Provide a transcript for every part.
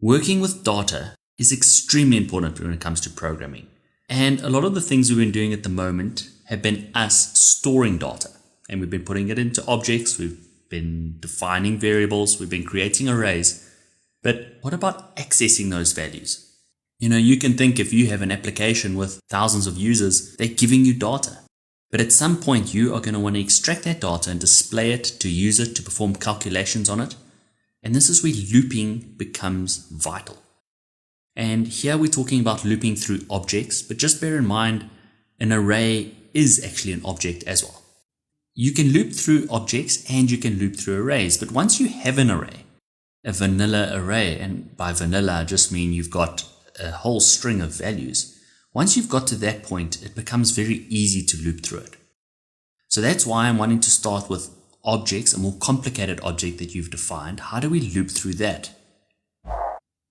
Working with data is extremely important when it comes to programming. And a lot of the things we've been doing at the moment have been us storing data. And we've been putting it into objects, we've been defining variables, we've been creating arrays. But what about accessing those values? You can think if you have an application with thousands of users, they're giving you data. But at some point you are going to want to extract that data and display it to use it to perform calculations on it. And this is where looping becomes vital. And here we're talking about looping through objects, but just bear in mind an array is actually an object as well. You can loop through objects and you can loop through arrays, but once you have an array, a vanilla array, and by vanilla I just mean you've got a whole string of values, once you've got to that point, it becomes very easy to loop through it. So that's why I'm wanting to start with objects, a more complicated object that you've defined. How do we loop through that?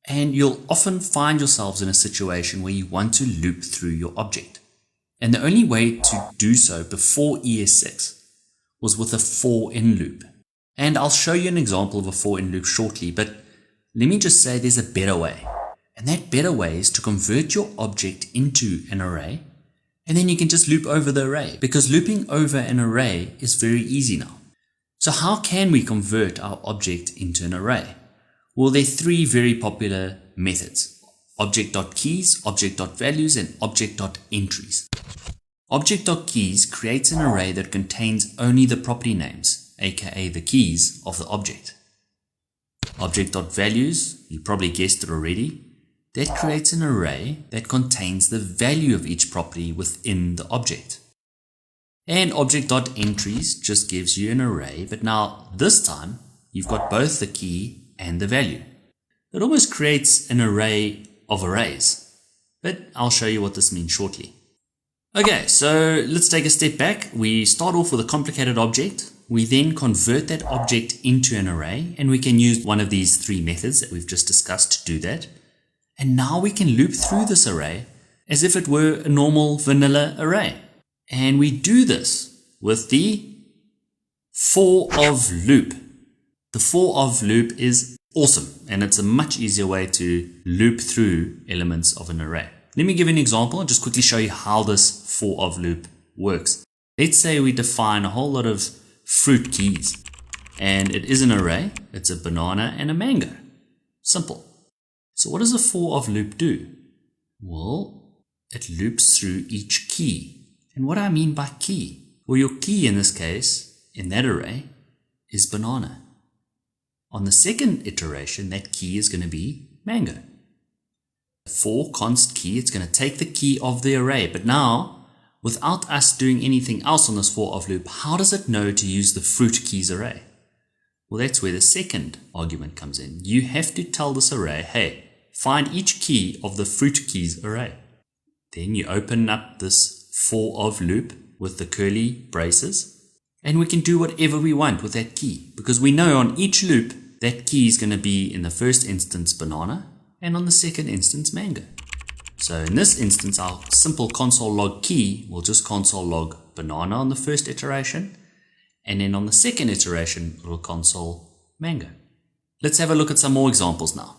And you'll often find yourselves in a situation where you want to loop through your object. And the only way to do so before ES6 was with a for in loop. And I'll show you an example of a for in loop shortly, but let me just say there's a better way. And that better way is to convert your object into an array, and then you can just loop over the array, because looping over an array is very easy now. So how can we convert our object into an array? Well, there are three very popular methods: object.keys, object.values, and object.entries. Object.keys creates an array that contains only the property names, aka the keys of the object. Object.values, you probably guessed it already, that creates an array that contains the value of each property within the object. And object.entries just gives you an array, but now this time you've got both the key and the value. It almost creates an array of arrays, but I'll show you what this means shortly. Okay, so let's take a step back. We start off with a complicated object. We then convert that object into an array, and we can use one of these three methods that we've just discussed to do that. And now we can loop through this array as if it were a normal vanilla array. And we do this with the for of loop. The for of loop is awesome, and it's a much easier way to loop through elements of an array. Let me give you an example and just quickly show you how this for of loop works. Let's say we define a whole lot of fruit keys, and it is an array. It's a banana and a mango. Simple. So what does a for of loop do? Well, it loops through each key. And what do I mean by key? Well, your key in this case, in that array, is banana. On the second iteration, that key is going to be mango. For const key, it's going to take the key of the array. But now, without us doing anything else on this for of loop, how does it know to use the fruit keys array? Well, that's where the second argument comes in. You have to tell this array, hey, find each key of the fruit keys array. Then you open up this for of loop with the curly braces, and we can do whatever we want with that key, because we know on each loop that key is going to be in the first instance banana and on the second instance mango. So in this instance, our simple console log key will just console log banana on the first iteration, and then on the second iteration it will console mango. Let's have a look at some more examples now.